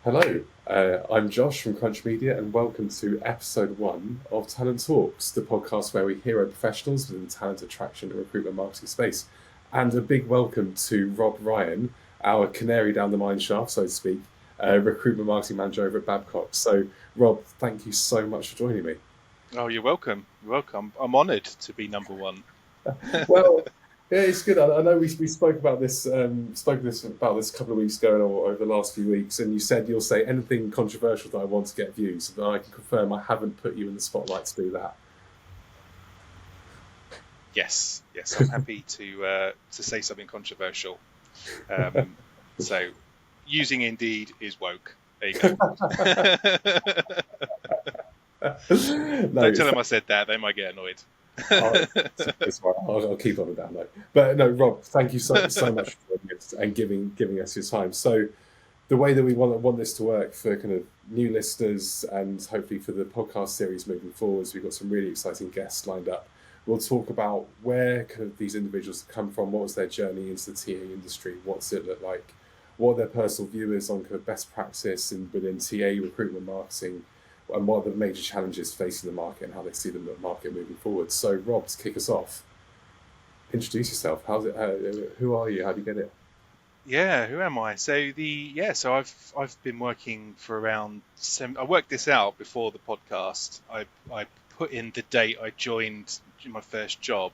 Hello, I'm Josh from Crunch Media, and welcome to episode 1 of Talent Talks, the podcast where we hero professionals within the talent attraction and recruitment marketing space. And a big welcome to Rob Ryan, our canary down the mine shaft, so to speak, Recruitment Marketing Manager over at Babcock. So, Rob, thank you so much for joining me. Oh, you're welcome. You're welcome. I'm honoured to be number one. Well, yeah, it's good. I know we spoke about this about this a couple of weeks ago or over the last few weeks, and you said you'll say anything controversial that I want to get views. But I can confirm I haven't put you in the spotlight to do that. Yes, yes, I'm happy to say something controversial. Um, so, using Indeed is woke. There you go. No, Don't tell them I said that; they might get annoyed. I'll, it's fine. I'll keep on with that note. But no, Rob, thank you so much for joining us and giving us your time. So, the way that we want this to work for kind of new listeners and hopefully for the podcast series moving forwards, we've got some really exciting guests lined up. We'll talk about where kind of these individuals have come from, what was their journey into the TA industry, what's it look like, what their personal view is on kind of best practice and within TA recruitment marketing, and what are the major challenges facing the market and how they see the market moving forward. So, Rob, to kick us off, introduce yourself. How's it? Who are you? How do you get it? Yeah, who am I? So I've been working for around seven. I worked this out before the podcast. I put in the date I joined my first job,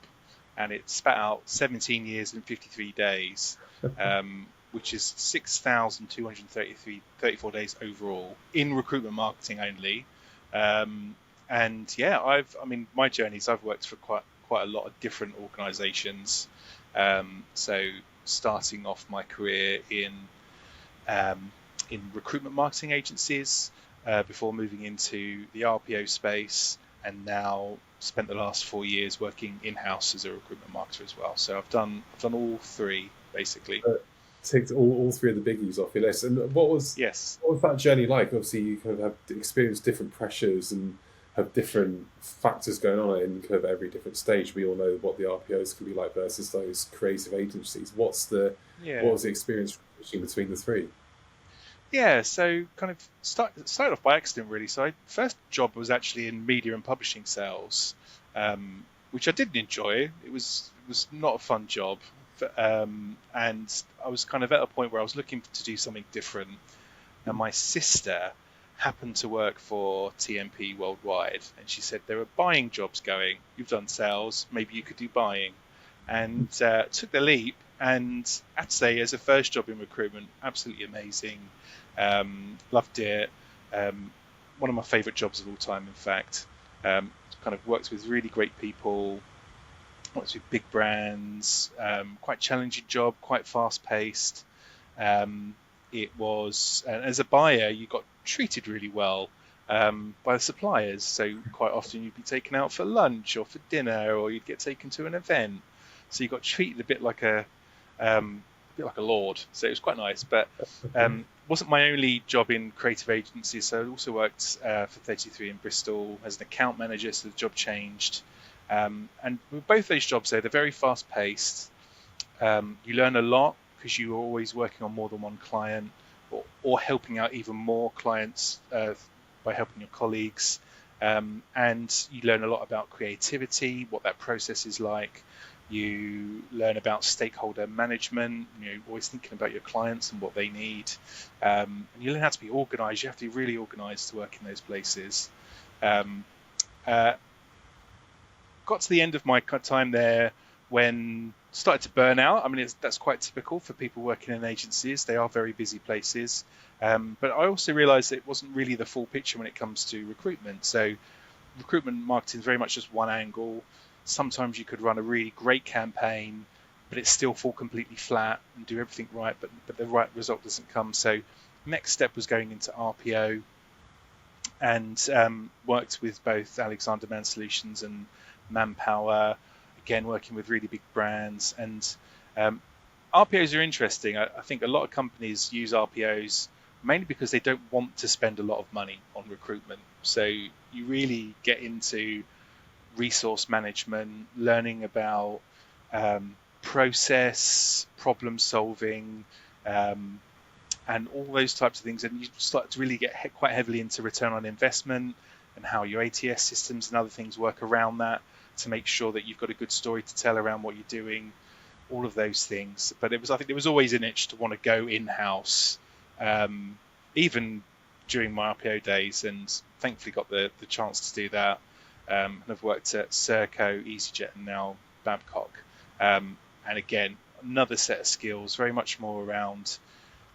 and it spat out 17 years and 53 days, which is 6,234 days overall in recruitment marketing only. And yeah, I mean, my journeys, I've worked for quite a lot of different organisations. So starting off my career in recruitment marketing agencies before moving into the RPO space, and now spent the last 4 years working in-house as a recruitment marketer as well. So I've done all three basically. Ticked all three of the biggies off your list. And Yes. what was that journey like? Obviously, you kind of have experienced different pressures and have different factors going on in kind of every different stage. We all know what the RPOs can be like versus those creative agencies. What Yeah. was the experience between the three? Yeah, so kind of started off by accident really. So first job was actually in media and publishing sales, which I didn't enjoy. It was not a fun job, and I was kind of at a point where I was looking to do something different. And my sister happened to work for TMP Worldwide, and she said there are buying jobs going. You've done sales, maybe you could do buying, and took the leap. And I'd say as a first job in recruitment, absolutely amazing. Loved it. One of my favourite jobs of all time, in fact. Kind of worked with really great people, worked with big brands, quite challenging job, quite fast paced. It was, and as a buyer, you got treated really well by the suppliers. So quite often you'd be taken out for lunch or for dinner, or you'd get taken to an event. So you got treated a bit like a lord. So it was quite nice, but wasn't my only job in creative agencies. So I also worked for 33 in Bristol as an account manager. So the job changed, and with both those jobs, they're very fast paced. You learn a lot because you're always working on more than one client, or helping out even more clients by helping your colleagues. And you learn a lot about creativity, what that process is like. You learn about stakeholder management, always thinking about your clients and what they need. And you learn how to be organized. You have to be really organized to work in those places. Um, uh, Got to the end of my time there when started to burn out. I mean, that's quite typical for people working in agencies. They are very busy places. But I also realized that it wasn't really the full picture when it comes to recruitment. So recruitment marketing is very much just one angle. Sometimes you could run a really great campaign, but it still fall completely flat and do everything right, but the right result doesn't come. So next step was going into RPO, and worked with both Alexander Man Solutions and Manpower, again working with really big brands. And RPOs are interesting. I think a lot of companies use RPOs mainly because they don't want to spend a lot of money on recruitment. So you really get into resource management, learning about process, problem solving, and all those types of things. And you start to really get quite heavily into return on investment and how your ATS systems and other things work around that to make sure that you've got a good story to tell around what you're doing, all of those things. But I think there was always an itch to want to go in-house, even during my RPO days, and thankfully got the chance to do that. And I've worked at Serco, EasyJet, and now Babcock. And again, another set of skills, very much more around,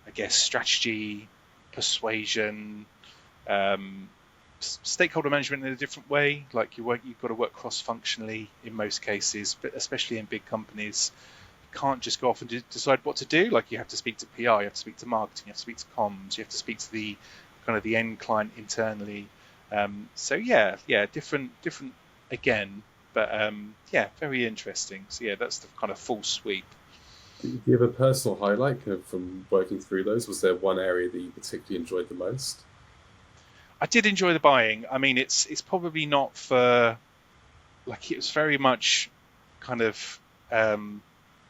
I guess, strategy, persuasion, stakeholder management in a different way. Like you've got to work cross-functionally in most cases, but especially in big companies, you can't just go off and decide what to do. Like you have to speak to PR, you have to speak to marketing, you have to speak to comms, you have to speak to the kind of the end client internally. So different again, but very interesting. So yeah, that's the kind of full sweep. Do you have a personal highlight from working through those? Was there one area that you particularly enjoyed the most? I did enjoy the buying. I mean, it's probably not for, like, it was very much kind of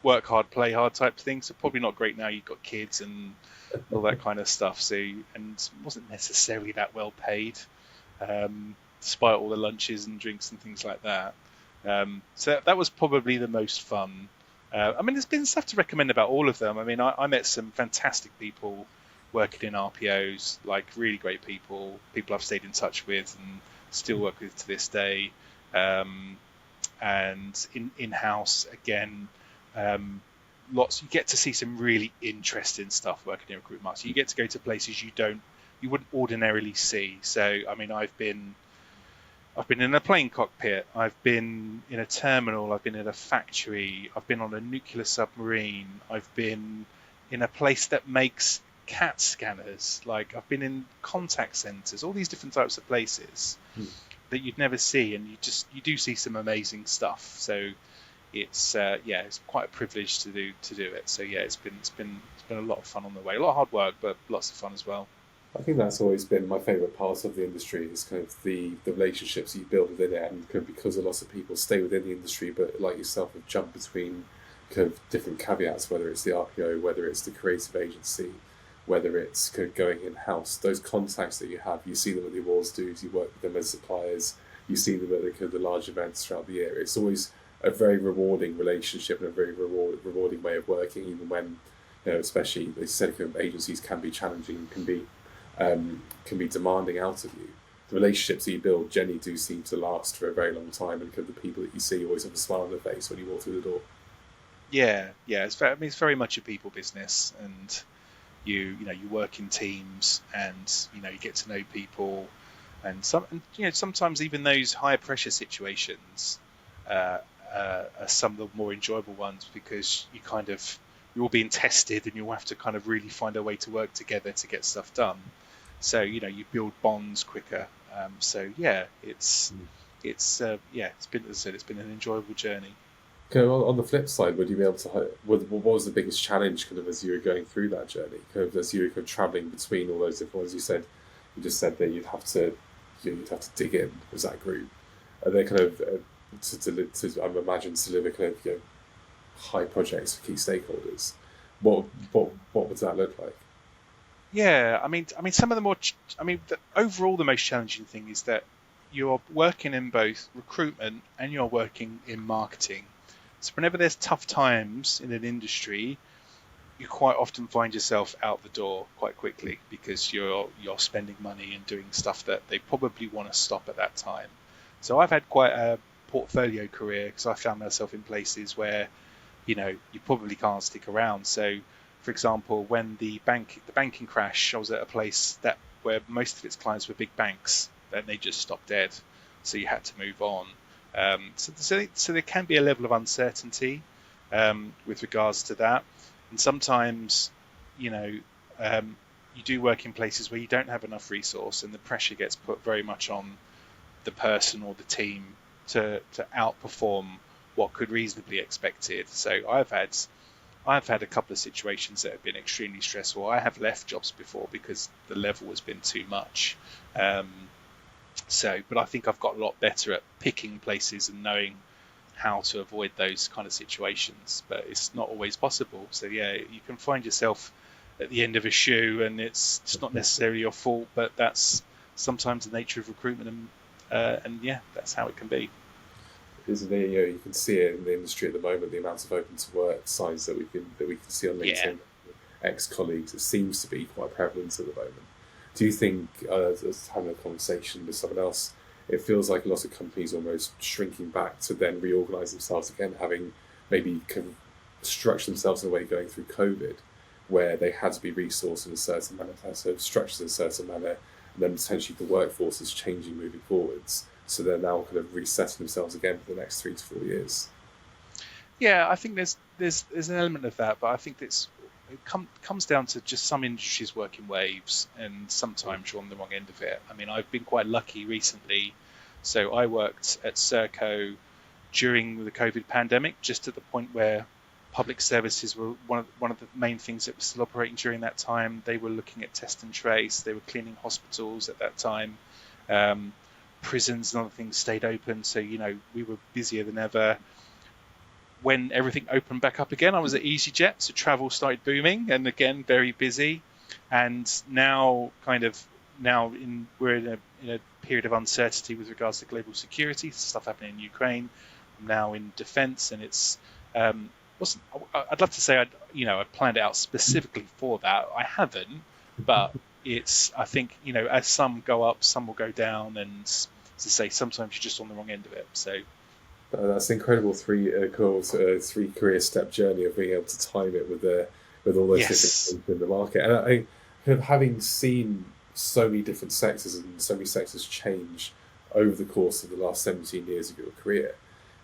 work hard, play hard type thing. So probably not great now. You've got kids and all that kind of stuff. So, and it wasn't necessarily that well paid, despite all the lunches and drinks and things like that. So that was probably the most fun. I mean, there's been stuff to recommend about all of them. I mean, I met some fantastic people working in RPOs, like really great people I've stayed in touch with and still work with to this day. And in-house, again, you get to see some really interesting stuff working in recruitment marketing. You get to go to places you wouldn't ordinarily see. So, I mean, I've been in a plane cockpit, I've been in a terminal, I've been in a factory, I've been on a nuclear submarine, I've been in a place that makes CAT scanners, like I've been in contact centers, all these different types of places that you'd never see, and you do see some amazing stuff. So it's quite a privilege to do it. So yeah, it's been a lot of fun on the way, a lot of hard work, but lots of fun as well. I think that's always been my favourite part of the industry, is kind of the relationships you build within it, and kind of because a lot of people stay within the industry, but like yourself have jumped between kind of different caveats, whether it's the RPO, whether it's the creative agency, whether it's kind of going in-house. Those contacts that you have, you see them at the awards dues, you work with them as suppliers, you see them at the large events throughout the year. It's always a very rewarding relationship and a very rewarding way of working, even when, especially they said agencies can be challenging, can be demanding out of you. The relationships that you build generally do seem to last for a very long time, and the people that you see always have a smile on their face when you walk through the door. Yeah, it's very much a people business, and you work in teams, and you get to know people, and sometimes even those higher pressure situations are some of the more enjoyable ones, because you're all being tested, and you'll have to kind of really find a way to work together to get stuff done. So you build bonds quicker. So yeah, it's been, as I said, it's been an enjoyable journey. Okay, well, on the flip side, would you be able to? What was the biggest challenge kind of as you were going through that journey? Kind of as you were kind of traveling between all those different ones. You just said that you'd have to dig in as that group. Are they kind of to I imagine to deliver kind of high projects for key stakeholders? What would that look like? Yeah, I mean, some of the more, overall the most challenging thing is that you're working in both recruitment and you're working in marketing. So whenever there's tough times in an industry, you quite often find yourself out the door quite quickly, because you're spending money and doing stuff that they probably want to stop at that time. So I've had quite a portfolio career, because I found myself in places where you probably can't stick around. So for example, when the banking crash, I was at a place where most of its clients were big banks, and they just stopped dead, so you had to move on. So there can be a level of uncertainty with regards to that, and sometimes you do work in places where you don't have enough resource, and the pressure gets put very much on the person or the team to outperform what could reasonably be expected. So I've had a couple of situations that have been extremely stressful. I have left jobs before because the level has been too much. But I think I've got a lot better at picking places and knowing how to avoid those kind of situations. But it's not always possible. So yeah, you can find yourself at the end of a shoe, and it's not necessarily your fault, but that's sometimes the nature of recruitment, and yeah, that's how it can be. Isn't it? You can see it in the industry at the moment. The amount of open to work signs that we can see on Yeah. LinkedIn, ex-colleagues. It seems to be quite prevalent at the moment. Do you think, as having a conversation with someone else, it feels like a lot of companies almost shrinking back to then reorganize themselves again, having maybe structured themselves in a way going through COVID, where they had to be resourced in a certain manner, so structured in a certain manner, and then potentially the workforce is changing moving forwards. So they're now kind of resetting themselves again for the next 3 to 4 years. Yeah, I think there's an element of that, but I think comes down to just some industries work in waves, and sometimes you're on the wrong end of it. I mean, I've been quite lucky recently. So I worked at Serco during the COVID pandemic, just at the point where public services were one of the main things that was still operating during that time. They were looking at test and trace. They were cleaning hospitals at that time. Prisons and other things stayed open, so we were busier than ever. When everything opened back up again, I was at EasyJet, so travel started booming, and again very busy. And now, we're in a period of uncertainty with regards to global security, stuff happening in Ukraine. I'm now in defence, and it's wasn't. I'd love to say I planned it out specifically for that. I haven't, but I think as some go up, some will go down, and as I say, sometimes you're just on the wrong end of it. So. That's an incredible three career step journey of being able to time it with all those different things in the market. And I kind of having seen so many different sectors and so many sectors change over the course of the last 17 years of your career,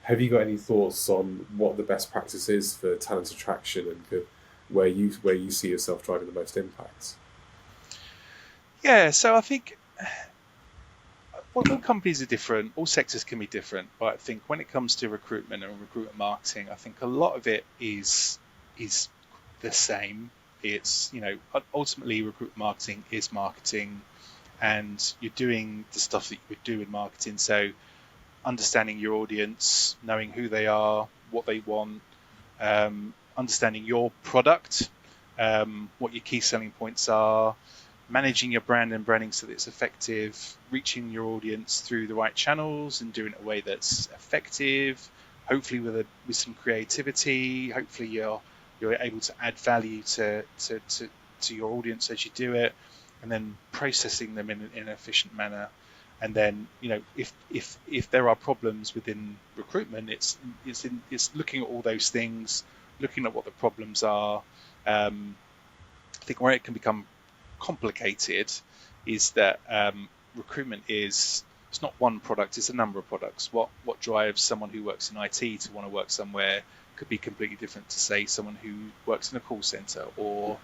have you got any thoughts on what the best practice is for talent attraction and where you see yourself driving the most impact? Yeah, so I think all companies are different, all sectors can be different, but I think when it comes to recruitment and recruitment marketing, I think a lot of it is the same. It's ultimately recruitment marketing is marketing, and you're doing the stuff that you would do in marketing. So understanding your audience, knowing who they are, what they want, understanding your product, what your key selling points are, managing your brand and branding so that it's effective, reaching your audience through the right channels and doing it in a way that's effective, hopefully with some creativity. Hopefully you're able to add value to your audience as you do it, and then processing them in an efficient manner. And then if there are problems within recruitment, it's looking at all those things, looking at what the problems are. I think where it can become complicated is that recruitment it's not one product, it's a number of products. What drives someone who works in IT to want to work somewhere could be completely different to, say, someone who works in a call center, or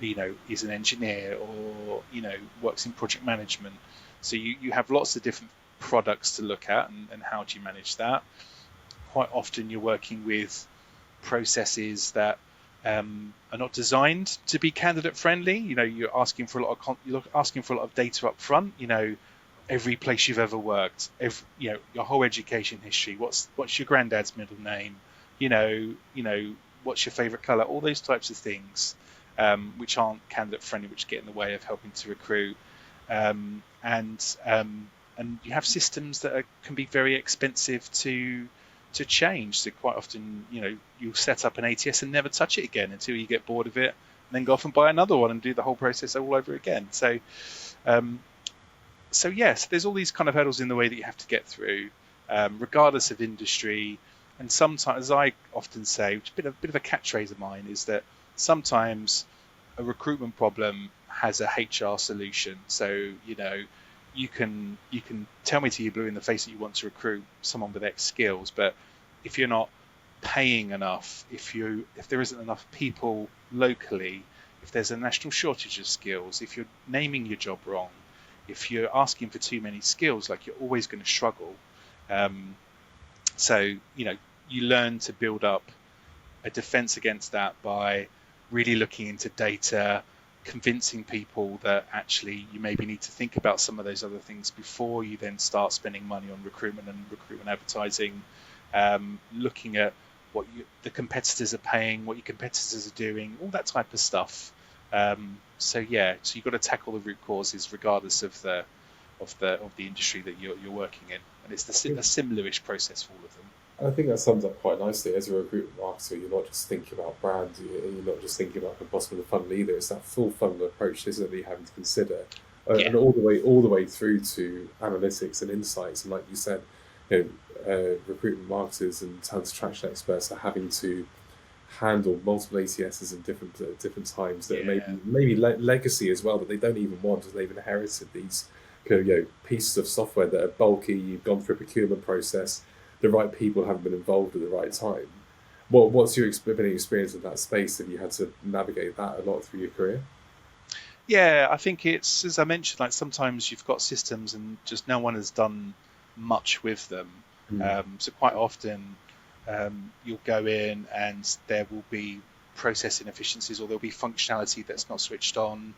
is an engineer, or works in project management. So you have lots of different products to look at, and how do you manage that? Quite often you're working with processes that are not designed to be candidate friendly. You're asking for a lot of data up front. Every place you've ever worked, your whole education history. What's your granddad's middle name? What's your favorite color? All those types of things, which aren't candidate friendly, which get in the way of helping to recruit. And you have systems that can be very expensive to change. So quite often, you'll set up an ATS and never touch it again until you get bored of it, and then go off and buy another one and do the whole process all over again. So yes, there's all these kind of hurdles in the way that you have to get through, regardless of industry. And sometimes, as I often say, which is a bit of a catchphrase of mine, is that sometimes a recruitment problem has a HR solution. So you can tell me till you're blue in the face that you want to recruit someone with X skills, but if you're not paying enough, if there isn't enough people locally, if there's a national shortage of skills, if you're naming your job wrong, if you're asking for too many skills, like, you're always going to struggle. So you learn to build up a defense against that by really looking into data, convincing people that actually you maybe need to think about some of those other things before you then start spending money on recruitment and recruitment advertising, looking at what the competitors are paying, what your competitors are doing, all that type of stuff. So you've got to tackle the root causes regardless of the industry that you're working in, and it's a similar-ish process for all of them. I think that sums up quite nicely. As a recruitment marketer, you're not just thinking about brand, you're not just thinking about the bottom of the funnel either. It's that full funnel approach, isn't it, that you're having to consider, and all the way through to analytics and insights. And like you said, recruitment marketers and talent attraction experts are having to handle multiple ATSs in different times that are maybe legacy as well, that they don't even want, as they've inherited these pieces of software that are bulky. You've gone through a procurement process. The right people haven't been involved at the right time. What's your experience in that space? Have you had to navigate that a lot through your career? Yeah, I think it's, as I mentioned, like sometimes you've got systems and just no one has done much with them. So quite often you'll go in and there will be process inefficiencies, or there'll be functionality that's not switched on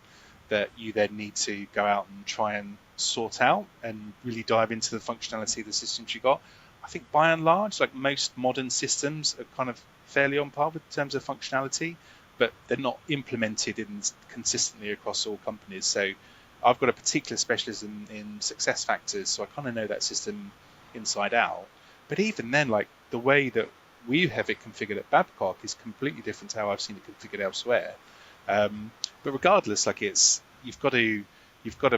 that you then need to go out and try and sort out and really dive into the functionality of the systems you got. I think by and large, like most modern systems are kind of fairly on par with terms of functionality, but they're not implemented consistently across all companies. So I've got a particular specialism in success factors, so I kind of know that system inside out. But even then, like the way that we have it configured at Babcock is completely different to how I've seen it configured elsewhere. But regardless, like you've got to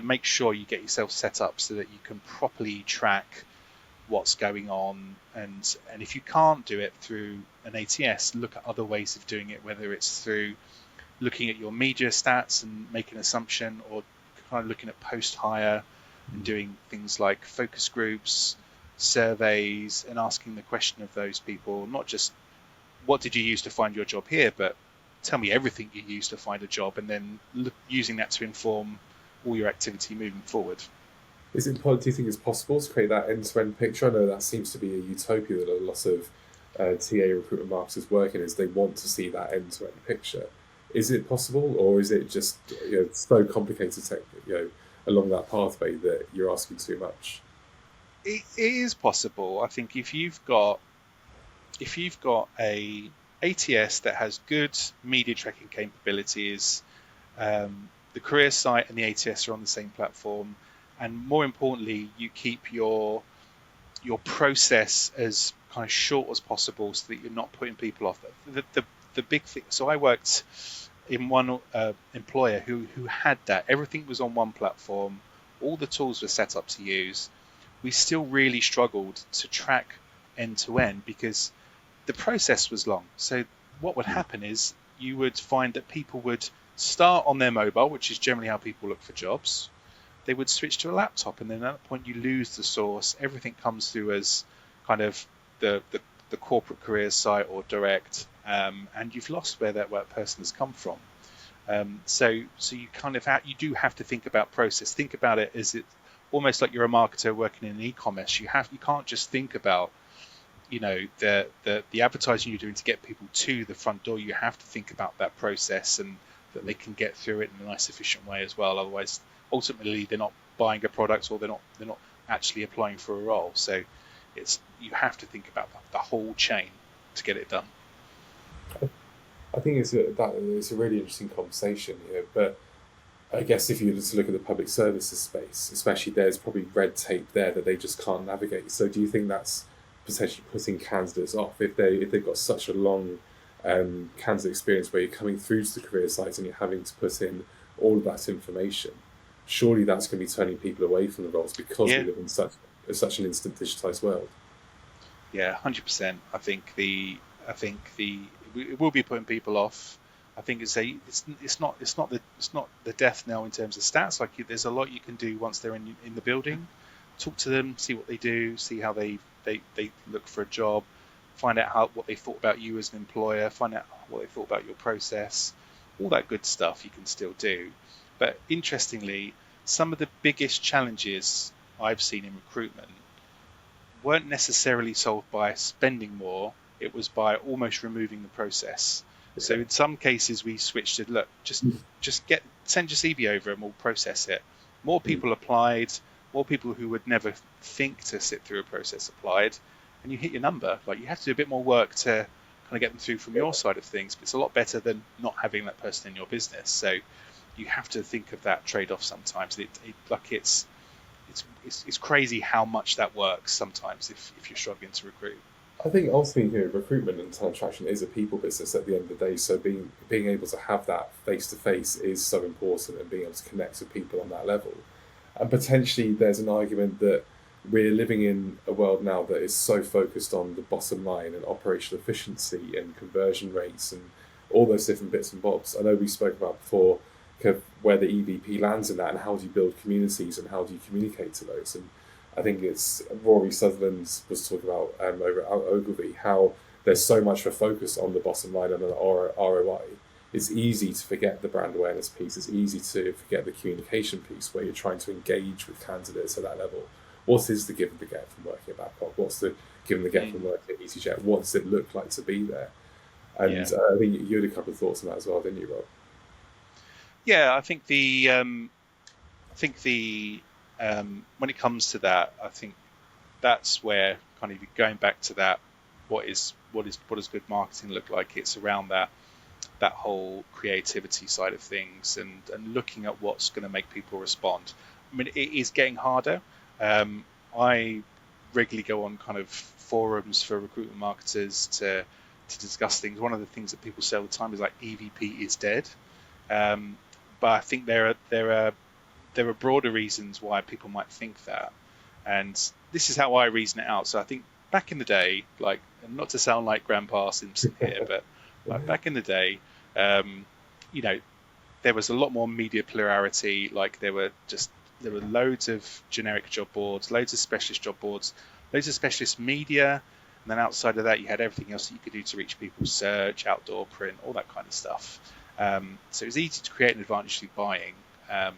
make sure you get yourself set up so that you can properly track what's going on, and if you can't do it through an ATS, look at other ways of doing it, whether it's through looking at your media stats and making an assumption, or kind of looking at post-hire and doing things like focus groups, surveys, and asking the question of those people, not just what did you use to find your job here, but tell me everything you used to find a job, and then using that to inform all your activity moving forward. Do you think it's possible to create that end-to-end picture? I know that seems to be a utopia that a lot of TA recruitment marketers work in, is they want to see that end-to-end picture. Is it possible, or is it just so complicated along that pathway that you're asking too much? It is possible. I think if you've got a ATS that has good media tracking capabilities, the career site and the ATS are on the same platform, and more importantly, you keep your process as kind of short as possible so that you're not putting people off. The big thing. So I worked in one employer who had that. Everything was on one platform. All the tools were set up to use. We still really struggled to track end to end because the process was long. So what would happen is you would find that people would start on their mobile, which is generally how people look for jobs. They would switch to a laptop, and then at that point you lose the source. Everything comes through as kind of the corporate careers site or direct, and you've lost where that person has come from. So you kind of you do have to think about process. Think about it as it almost like you're a marketer working in e-commerce. You can't just think about the advertising you're doing to get people to the front door. You have to think about that process and that they can get through it in a nice, efficient way as well. Otherwise, ultimately, they're not buying a product, or they're not actually applying for a role. So you have to think about the whole chain to get it done. I think it's a really interesting conversation here, but I guess if you were to look at the public services space, especially, there's probably red tape there that they just can't navigate. So do you think that's potentially putting candidates off if they've got such a long candidate experience where you're coming through to the career site and you're having to put in all of that information? Surely that's going to be turning people away from the roles because we live in such an instant digitized world. Yeah, 100%. I think it will be putting people off. I think it's not the death knell in terms of stats. Like there's a lot you can do once they're in the building. Talk to them, see what they do, see how they look for a job, find out what they thought about you as an employer, find out what they thought about your process, all that good stuff you can still do. But interestingly, some of the biggest challenges I've seen in recruitment weren't necessarily solved by spending more. It was by almost removing the process. Okay. So in some cases, we switched to, look, just send your CV over and we'll process it. More people applied, more people who would never think to sit through a process applied, and you hit your number. Like you have to do a bit more work to kind of get them through from your side of things. But it's a lot better than not having that person in your business. So you have to think of that trade-off sometimes. It's crazy how much that works sometimes if you're struggling to recruit. I think ultimately, recruitment and talent attraction is a people business at the end of the day. So being able to have that face to face is so important, and being able to connect with people on that level. And potentially, there's an argument that we're living in a world now that is so focused on the bottom line and operational efficiency and conversion rates and all those different bits and bobs. I know we spoke about before kind of where the EVP lands in that, and how do you build communities and how do you communicate to those. And I think it's Rory Sutherland was talking about over at Ogilvy, how there's so much of a focus on the bottom line and an ROI. It's easy to forget the brand awareness piece. It's easy to forget the communication piece, where you're trying to engage with candidates at that level. What is the give and the get from working at Babcock? What's the give and the get from working at EasyJet? What does it look like to be there? And I think you had a couple of thoughts on that as well, didn't you, Rob? Yeah, I think when it comes to that, I think that's where kind of going back to that, what does good marketing look like? It's around that whole creativity side of things, and looking at what's going to make people respond. I mean, it is getting harder. I regularly go on kind of forums for recruitment marketers to discuss things. One of the things that people say all the time is like EVP is dead. But I think there are broader reasons why people might think that, and this is how I reason it out. So I think back in the day, like, and not to sound like Grandpa Simpson here, but like back in the day, there was a lot more media plurality. Like there were loads of generic job boards, loads of specialist job boards, loads of specialist media, and then outside of that, you had everything else that you could do to reach people: search, outdoor print, all that kind of stuff. So it was easy to create an advantage through buying, and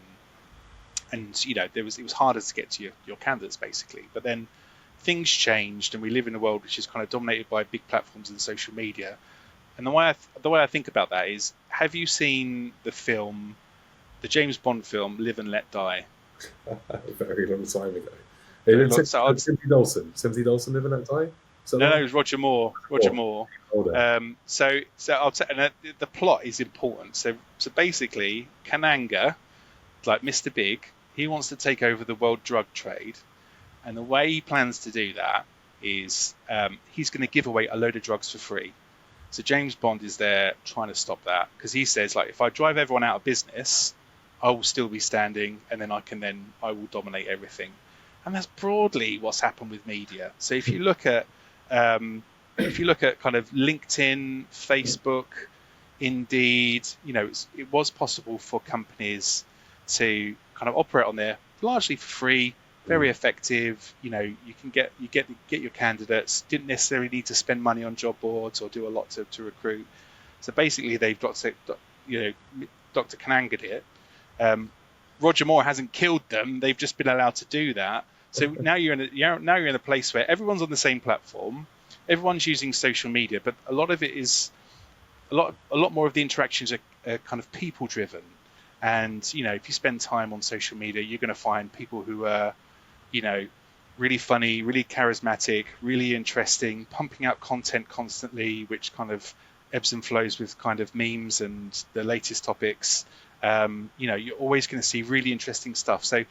it was harder to get to your candidates basically. But then things changed, and we live in a world which is kind of dominated by big platforms and social media. And the way I think about that is, have you seen the James Bond film Live and Let Die? A very long time ago. Timothy Dawson, Live and Let Die? No, it was Roger Moore. So I'll tell, and the plot is important. So basically, Kananga, like Mr. Big, he wants to take over the world drug trade, and the way he plans to do that is he's going to give away a load of drugs for free. So James Bond is there trying to stop that, because he says, like, if I drive everyone out of business, I will still be standing, and then I will dominate everything. And that's broadly what's happened with media. So if you look at kind of LinkedIn, Facebook, Indeed, it was possible for companies to kind of operate on there largely for free, very effective. You can get your candidates. Didn't necessarily need to spend money on job boards or do a lot to recruit. So basically, they've got to, Dr. Kananga did it. Roger Moore hasn't killed them. They've just been allowed to do that. So now you're in a place where everyone's on the same platform, everyone's using social media, but a lot of it is a lot more of the interactions are kind of people driven. And if you spend time on social media, you're going to find people who are really funny, really charismatic, really interesting, pumping out content constantly, which kind of ebbs and flows with kind of memes and the latest topics. You're always going to see really interesting stuff. So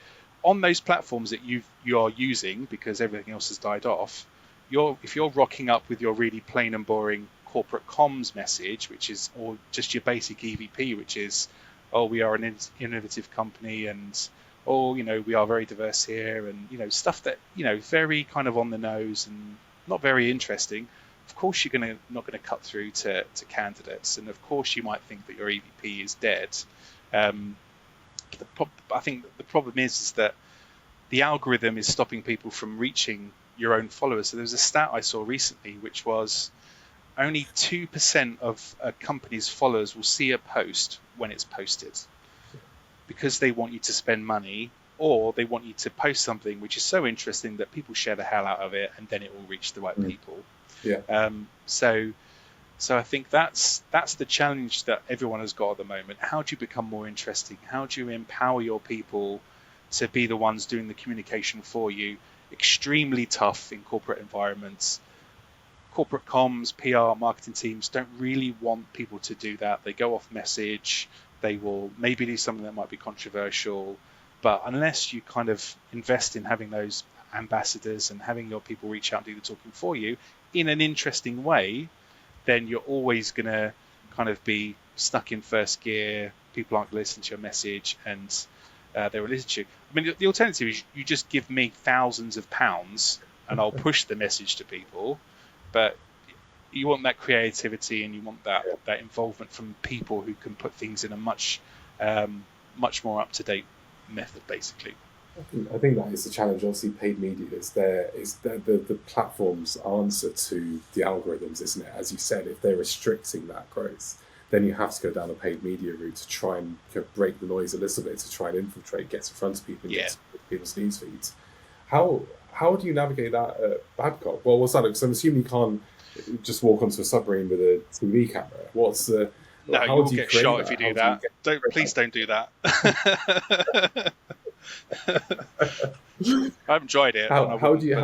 on those platforms that you are using, because everything else has died off, if you're rocking up with your really plain and boring corporate comms message, or just your basic EVP, which is, oh, we are an innovative company, and we are very diverse here, and stuff that very kind of on the nose and not very interesting. Of course, you're not going to cut through to candidates, and of course, you might think that your EVP is dead. I think the problem is that the algorithm is stopping people from reaching your own followers. So there was a stat I saw recently, which was only 2% of a company's followers will see a post when it's posted, because they want you to spend money, or they want you to post something which is so interesting that people share the hell out of it, and then it will reach the right people. Yeah. So I think that's the challenge that everyone has got at the moment. How do you become more interesting? How do you empower your people to be the ones doing the communication for you? Extremely tough in corporate environments. corporate comms, PR, marketing teams don't really want people to do that. They go off message. They will maybe do something that might be controversial, but unless you kind of invest in having those ambassadors and having your people reach out and do the talking for you in an interesting way, then you're always going to kind of be stuck in first gear. People aren't going to listen to your message, and they will listen to you. I mean, the alternative is you just give me thousands of pounds and I'll push the message to people, but you want that creativity and you want that involvement from people who can put things in a much more up-to-date method, basically. I think that is the challenge. Obviously, paid media is the platform's answer to the algorithms, isn't it? As you said, if they're restricting that growth, then you have to go down a paid media route to try and break the noise a little bit, to try and infiltrate, get in front of people, and get to people's news feeds. How do you navigate that at Babcock? Well, what's that? Because I'm assuming you can't just walk onto a submarine with a TV camera. What's the... No, you will get shot if you do that. Please don't do that. I haven't tried it. How do you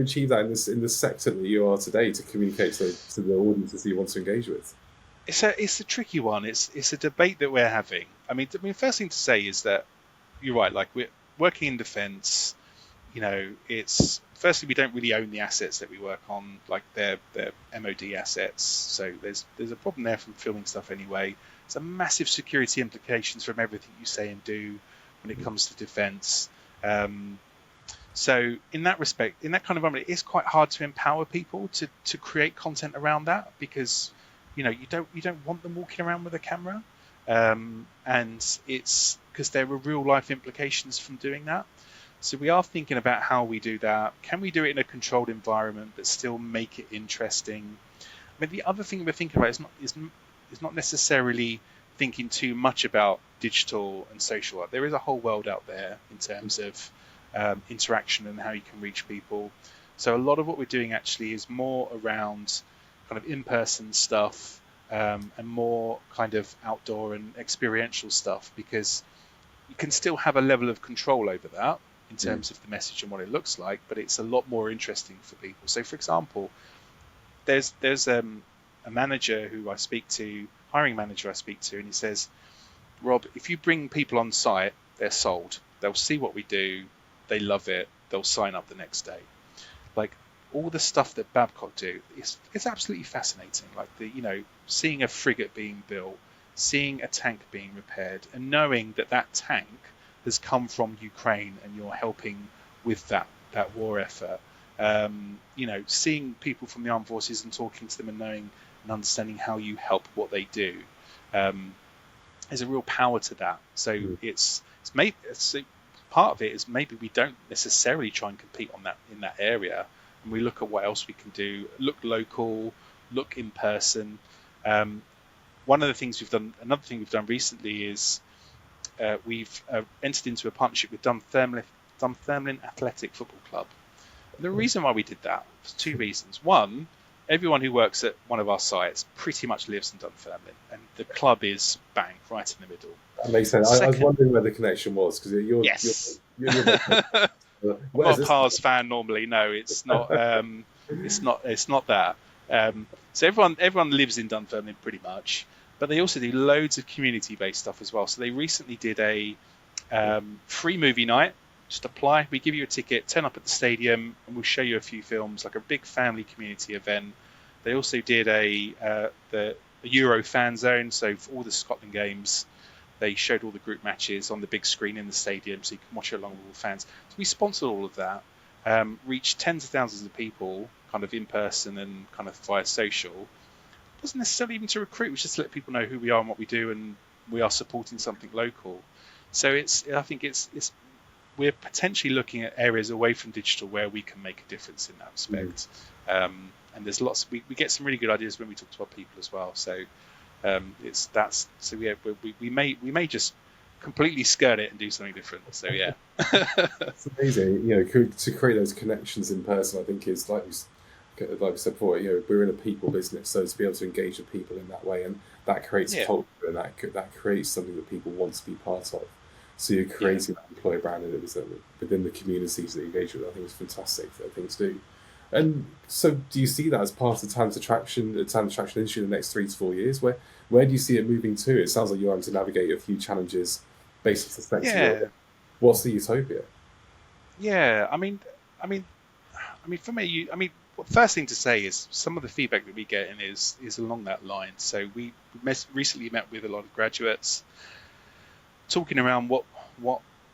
achieve that in the sector that you are today, to communicate to the audiences that you want to engage with? It's a tricky one. It's a debate that we're having. I mean, first thing to say is that you're right. Like, we're working in defence. It's firstly, we don't really own the assets that we work on, like they're MOD assets. So there's a problem there from filming stuff anyway. There's a massive security implications from everything you say and do when it comes to defence. So in that respect, in that kind of environment, it is quite hard to empower people to create content around that, because you don't want them walking around with a camera, and it's because there are real life implications from doing that. So we are thinking about how we do that. Can we do it in a controlled environment but still make it interesting? I mean, the other thing we're thinking about is not necessarily thinking too much about digital and social. There is a whole world out there in terms of interaction and how you can reach people. So a lot of what we're doing actually is more around kind of in-person stuff, and more kind of outdoor and experiential stuff, because you can still have a level of control over that in terms of the message and what it looks like, but it's a lot more interesting for people. So, for example, there's a manager who I speak to, hiring manager I speak to, and he says, Rob, if you bring people on site, they're sold. They'll see what we do, they love it, they'll sign up the next day. Like, all the stuff that Babcock do, it's absolutely fascinating. Like, seeing a frigate being built, seeing a tank being repaired, and knowing that tank has come from Ukraine and you're helping with that war effort. Seeing people from the armed forces and talking to them and knowing and understanding how you help what they do, there's a real power to that. So it's part of it is maybe we don't necessarily try and compete in that area, and we look at what else we can do. Look local, look in person. One of the things another thing we've done recently is we've entered into a partnership with Dunfermline Athletic Football Club. And the reason why we did that was two reasons. One, everyone who works at one of our sites pretty much lives in Dunfermline, and the club is bang right in the middle. That makes sense. I was wondering where the connection was, because you're I'm not a Pars fan normally. No, it's not. It's not that. So everyone lives in Dunfermline pretty much, but they also do loads of community-based stuff as well. So they recently did a free movie night. Just apply. We give you a ticket, turn up at the stadium, and we'll show you a few films, like a big family community event. They also did the Euro fan zone. So for all the Scotland games, they showed all the group matches on the big screen in the stadium, so you can watch it along with all the fans. So we sponsored all of that, reached tens of thousands of people, kind of in person and kind of via social. It wasn't necessarily even to recruit, it was just to let people know who we are and what we do, and we are supporting something local. So I think we're potentially looking at areas away from digital where we can make a difference in that respect. And there's lots. We get some really good ideas when we talk to our people as well. So we may just completely skirt it and do something different. So yeah, it's amazing. To create those connections in person, I think is like we said before. We're in a people business, so to be able to engage with people in that way, and that creates culture, and that creates something that people want to be part of. So you're Yeah. creating that employer brand within the communities that you engage with. I think it's fantastic that things do. And so, do you see that as part of the talent attraction industry in the next 3 to 4 years? Where do you see it moving to? It sounds like you're having to navigate a few challenges based on the sector you're in. Yeah. What's the utopia? Yeah. For me, first thing to say is some of the feedback that we get in is along that line. So we recently met with a lot of graduates talking around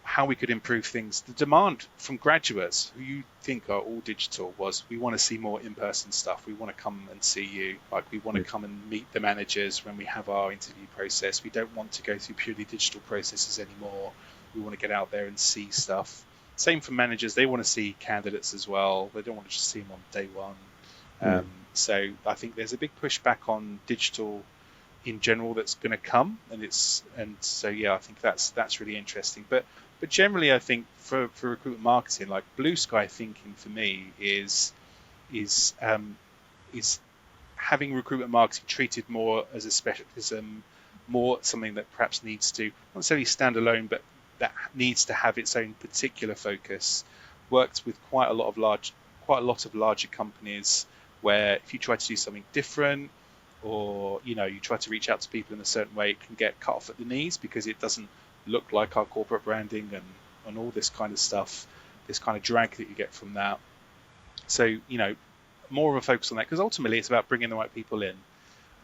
how we could improve things. The demand from graduates who you think are all digital was, we want to see more in-person stuff. We want to come and see you. Like, we want to come and meet the managers when we have our interview process. We don't want to go through purely digital processes anymore. We want to get out there and see stuff. Same for managers. They want to see candidates as well. They don't want to just see them on day one. So I think there's a big pushback on digital in general that's going to come, and so yeah, I think that's really interesting. But generally, I think for recruitment marketing, like, blue sky thinking for me is having recruitment marketing treated more as a specialism, more something that perhaps needs to not necessarily stand alone, but that needs to have its own particular focus. Worked with quite a lot of larger companies where if you try to do something different, or you try to reach out to people in a certain way, it can get cut off at the knees because it doesn't look like our corporate branding and all this kind of stuff, this kind of drag that you get from that. So more of a focus on that, because ultimately it's about bringing the right people in.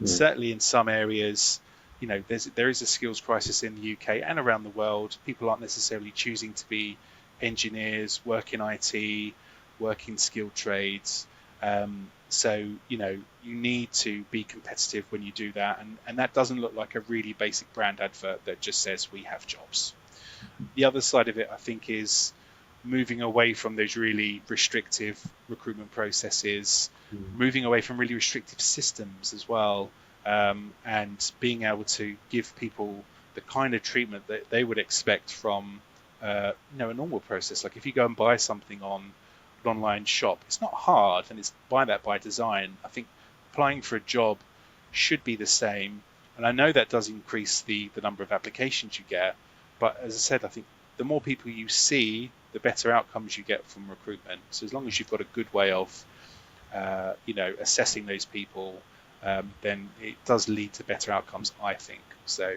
And certainly in some areas, there is a skills crisis in the UK and around the world. People aren't necessarily choosing to be engineers, work in IT, work in skilled trades. So you need to be competitive when you do that, and that doesn't look like a really basic brand advert that just says we have jobs. The other side of it, I think, is moving away from those really restrictive recruitment processes, moving away from really restrictive systems as well, and being able to give people the kind of treatment that they would expect from a normal process. Like, if you go and buy something on an online shop, it's not hard, and it's buy that by design. I think applying for a job should be the same, and I know that does increase the number of applications you get, but as I said, I think the more people you see, the better outcomes you get from recruitment. So as long as you've got a good way of assessing those people, then it does lead to better outcomes, I think. So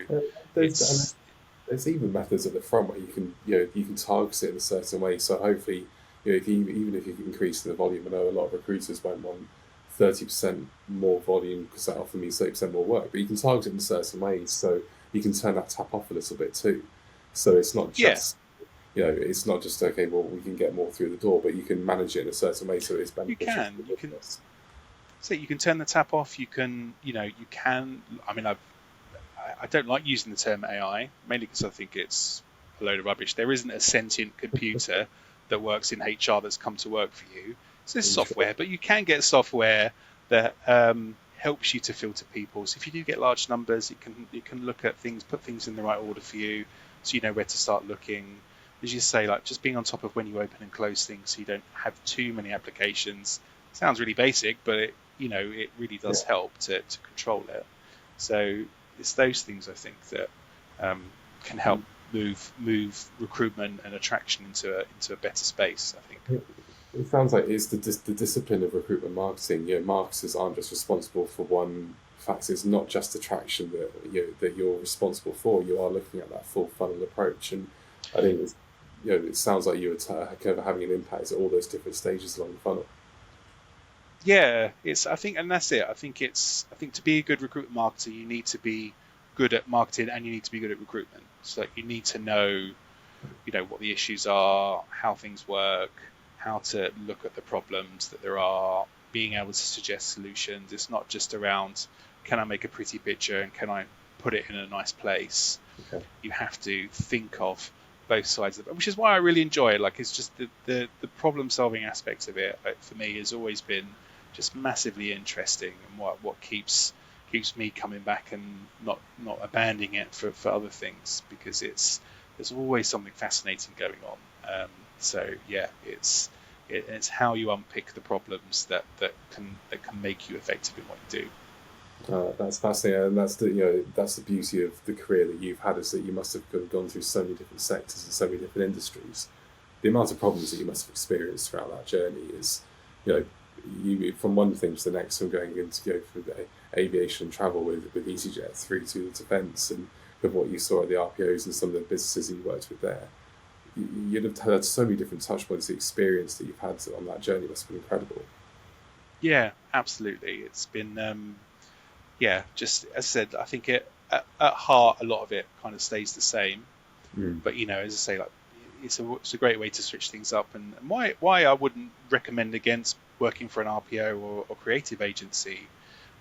There's even methods at the front where you can target it in a certain way. So hopefully, even if you increase the volume, I know a lot of recruiters won't want 30% more volume because that often means 30% more work. But you can target it in certain ways, so you can turn that tap off a little bit too. So it's not just it's not just, okay, well, we can get more through the door, but you can manage it in a certain way so it's beneficial. You can turn the tap off. You can. I mean, I don't like using the term AI, mainly because I think it's a load of rubbish. There isn't a sentient computer that works in HR that's come to work for you. So there's software, but you can get software that helps you to filter people. So if you do get large numbers, it can look at things, put things in the right order for you, so you know where to start looking. As you say, like, just being on top of when you open and close things, so you don't have too many applications. Sounds really basic, but it really does help to control it. So it's those things, I think, that can help move recruitment and attraction into a better space, I think. It sounds like it's the discipline of recruitment marketing. Marketers aren't just responsible for one factor. It's not just attraction that you're responsible for. You are looking at that full funnel approach, and I think it sounds like you're kind of having an impact at all those different stages along the funnel. Yeah, I think to be a good recruitment marketer, you need to be good at marketing and you need to be good at recruitment. So you need to know, what the issues are, how things work, how to look at the problems that there are, being able to suggest solutions. It's not just around, can I make a pretty picture and can I put it in a nice place? Okay. You have to think of both sides of it, which is why I really enjoy it. Like, it's just the problem solving aspect of it, for me, has always been just massively interesting, and what keeps me coming back and not abandoning it for other things, because there's always something fascinating going on. So yeah, it's how you unpick the problems that can make you effective in what you do. That's fascinating, and that's the beauty of the career that you've had, is that you must have kind of gone through so many different sectors and so many different industries. The amount of problems that you must have experienced throughout that journey is, you know, you from one thing to the next, from going into go through the aviation and travel with EasyJet through to the defence, and with what you saw at the RPOs and some of the businesses that you worked with there. You'd have had so many different touch points. The experience that you've had on that journey must have been incredible. Yeah, absolutely. It's been yeah, just as I said, I think at heart a lot of it kind of stays the same. Mm. But as I say, like it's a great way to switch things up, and why I wouldn't recommend against working for an RPO or creative agency.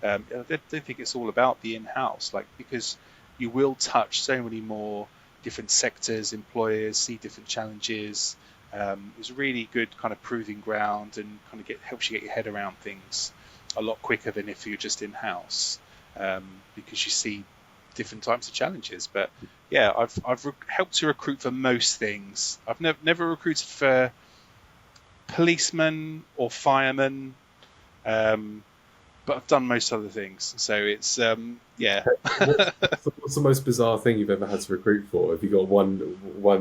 I don't think it's all about the in-house, like, because you will touch so many more different sectors, employers, see different challenges. It's really good kind of proving ground, and kind of helps you get your head around things a lot quicker than if you're just in-house, because you see different types of challenges. But yeah, I've helped to recruit for most things. I've never recruited for policemen or firemen, but I've done most other things. So it's yeah. What's the most bizarre thing you've ever had to recruit for? Have you got one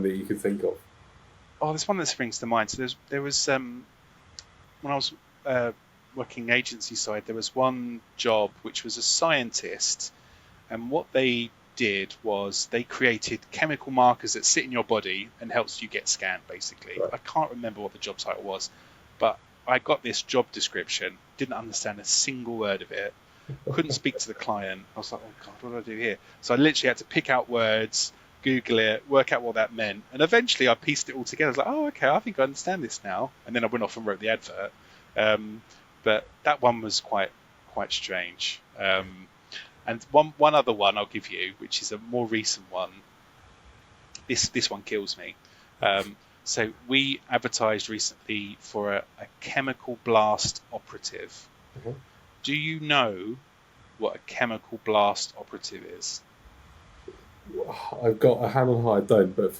that you could think of? Oh, there's one that springs to mind. So there was when I was working agency side, there was one job which was a scientist, and what they did was they created chemical markers that sit in your body and helps you get scanned, basically. Right. I can't remember what the job title was, but I got this job description, didn't understand a single word of it, couldn't speak to the client. I was like, oh God, what do I do here? So I literally had to pick out words, Google it, work out what that meant, and eventually I pieced it all together. I was like, oh, okay, I think I understand this now. And then I went off and wrote the advert. But that one was quite strange. And one other one I'll give you, which is a more recent one. This one kills me. So we advertised recently for a chemical blast operative. Mm-hmm. Do you know what a chemical blast operative is? I've got a hand on heart, I don't. But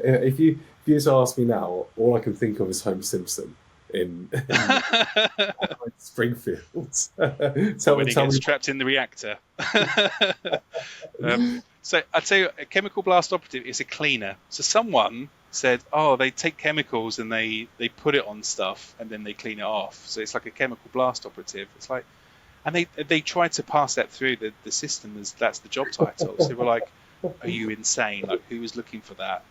if you just ask me now, all I can think of is Homer Simpson in Springfield. When he gets trapped in the reactor. So I'd say a chemical blast operative is a cleaner. So someone said, oh, they take chemicals and they put it on stuff and then they clean it off. So it's like a chemical blast operative. It's like, and they tried to pass that through the system as that's the job title. So they were like, are you insane? Like, who was looking for that?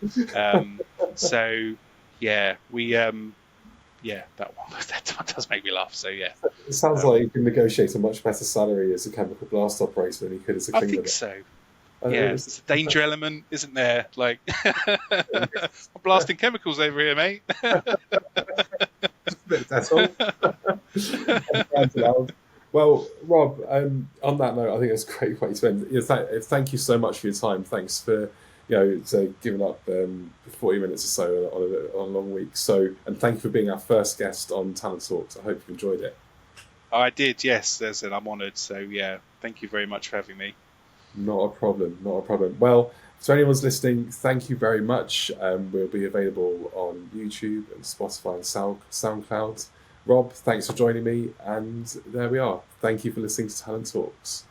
So yeah, that one does make me laugh. So yeah, it sounds like you can negotiate a much better salary as a chemical blast operator than you could as a cleaner. I think so. Yeah, it's a danger element, isn't there? Like, I'm blasting chemicals over here, mate. That's all. Well, Rob, on that note, I think it's a great way to end. Thank you so much for your time. Thanks for giving up 40 minutes or so on a long week. So, and thank you for being our first guest on Talent Talks. I hope you enjoyed it. I did, yes. And I'm honoured. So yeah, thank you very much for having me. Not a problem. Well, to anyone's listening, thank you very much. We'll be available on YouTube and Spotify and SoundCloud. Rob, thanks for joining me, and there we are. Thank you for listening to Talent Talks.